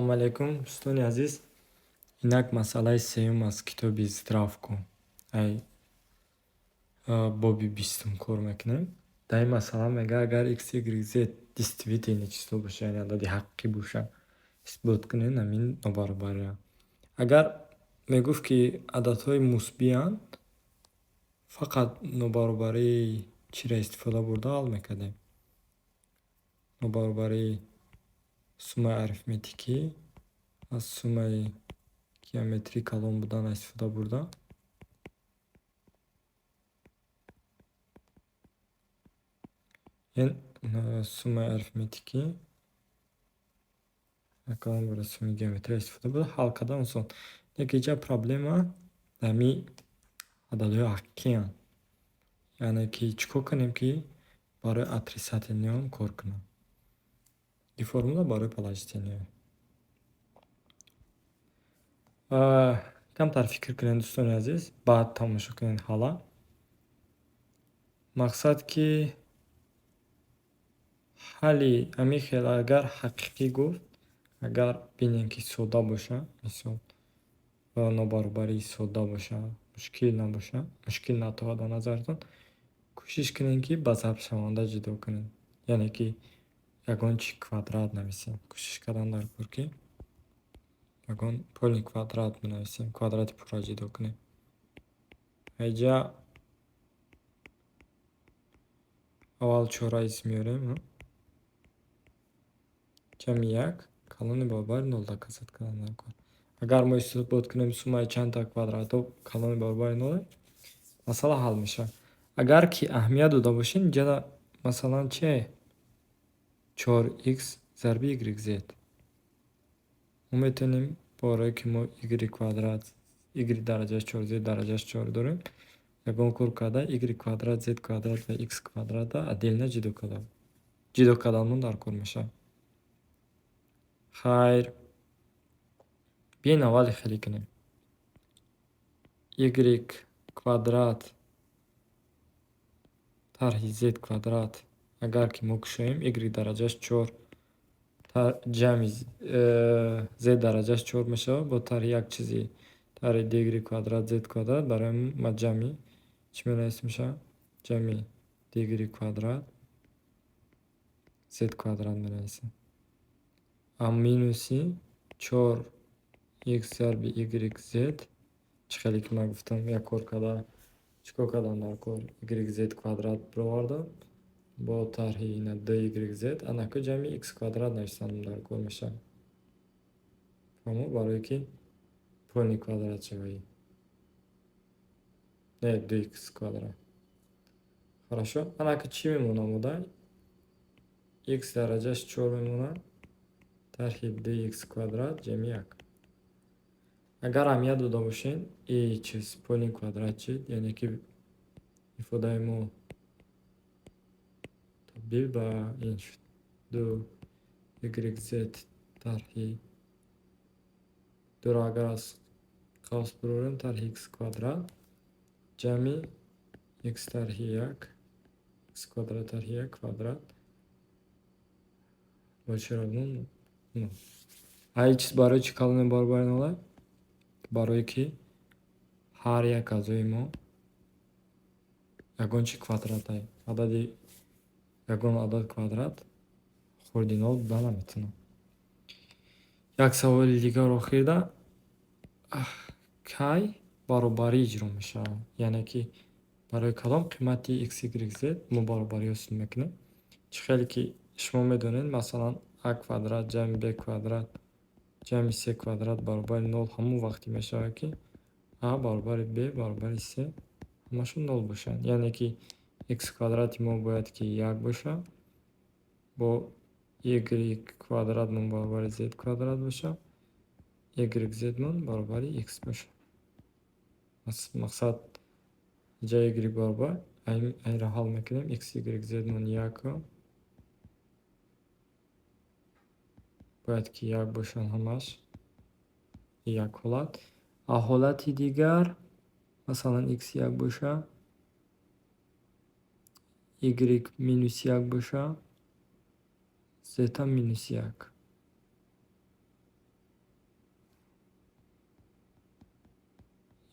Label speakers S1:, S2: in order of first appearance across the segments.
S1: Assalomu alaykum, Ustoni aziz. Inak masalai seyum az kitobi zdravko. Ay боби 20 кор мекунем. Дар ин масъала мега агар x, y, z действительно число боша, яъне адади ҳаққӣ боша, исбот кунед ҳамин нобаробария. Агар мегуфт ки ададҳои мусбианд, фақат нобаробарии чиро истифода бурда ҳал мекардем. Нобаробарии суммаи арифметикӣ аз суммаи геометрии калон будан истифода бурда суммаи арифметикӣ калон бурда суммаи геометрия истифода бурда ҳал кардан осон. Якиҷа проблема ҳами ададҳои ҳақиқиянд. Яъне ки чӣ кор кунем ки барои отрицательниён кор кунам. И формула барои положительниё. Камтар фикр кунед, дӯстони азиз, баъд тамошо кунед ҳала. Мақсад ки ҳалли ҳамин хел агар ҳақиқӣ гуфт, агар бинем ки сода боша, мисол нобаробарии сода боша, мушкил набоша, мушкил натовад ба назартон, кӯшиш кунед ки ба зарбшаванда ҷудо кунед. Яъне ки ягон чи квадрат нависем. Кӯшиш кардан дар кор ки ягон полни квадрат бинависем, квадрати пурра ҷудо кунем. Айҷа аввал чораиз меорем. Ҷамъи 1 калони баробари 0 доказат кардан дар кор. Агар мо исбот кунем суммаи чандта квадратҳо калони баробари 0, масъала ҳал мешавад. Агар ки аҳамият дода бошем, инҷа масалан чие? 4x зарби y/z. Мо метавонем бораи ки мо y квадрат, y дараҷаш 4, z дараҷаш 4 дорем, ягон кор карда y квадрат, z квадрат ва x квадратро отдельно ҷудо карданмон дар кор мешавад. Хайр, биёед аввали хелӣ кунем. Y квадрат тарҳи z квадрат, агар ки мо кушоем, y дараҷаш 4 ҷамъи z дараҷаш 4 мешавад, бо тарҳи як чизи тарҳи dy квадрат z квадрат барои ма ҷамъи чӣ менависем мешавад? Ҷамъи dy квадрат z квадрат менависем. Минуси 4x зарби yz. Чӣ хеле ки ман гуфтам, як кор карда чӣ кор кардан дар кор? Yz квадрат бировардам бо тарҳи ина dyz, анаку ҷамъи x квадрат нависандам дар кор мешавад. Фаҳмо барое ки полни квадрат шавад. Не 2x квадрат. Хорошо? Анаку чӣ мемонад мода? X дараҷаш 4 мемонад. Тарҳи dx квадрат ҷамъи 1. Агар аҳамият дода бошем, чиз полни квадрат чид, яъне ки ифодаи мо табдил ба ин шуд. 2yz тарҳи 2 агар аз қавс бирорем, тарҳи x квадрат ҷамъи x тарҳи 1, x квадрат тарҳи 1 квадрат ба чӣ равно 0. Ҳар чиз барои чӣ калони баробари 0? Барое ки ҳар як аъзои мо ягон чи квадратае. Адади ягон адад квадрат хурди 0 буда наметавонад. Як саволи дигар охирда. Кай баробарӣ иҷро мешавад? Яъне ки барои кадом қимати x, y, z мо баробарӣ ҳосил мекунем? Чӣ хеле ки шумо медонед, масалан a квадрат ҷамъи b квадрат ҷамъи c квадрат баробари 0 ҳамон вақте мешавад ки a баробари b баробари c ҳамашон 0 бошанд. Яъне ки x квадрати мо бояд ки 1 бошад, бо y квадрат мон баробари z квадрат бошад, yz мон баробари x бошад. Мақсад ҷа y баробар айнро ҳал мекунем. X, y, z мон 1 бояд ки 1 бошанд ҳамаш. Як ҳолат. Ҳолати дигар, масалан x 1 боша, y минус 1 боша, z минус 1.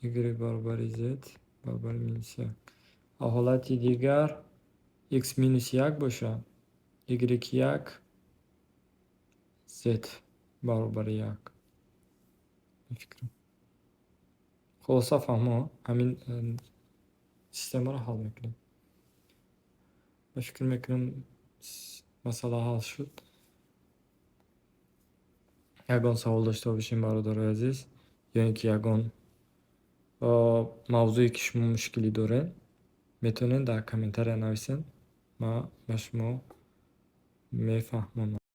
S1: y برابر z برابر minus 1. حالتی دیگر x minus 1 باشه y 1 z برابر 1. فکرم خلاصه فهمه همین سیستم رو حل میکنیم. فکر میکنم مسئله حل شد. یگان سوال داشته باشین برادر عزیز یا اینکه یگان موضوعی که شما مشکلی دارین میتونین در کامنتاری نویسین. ما به شما میفهمم.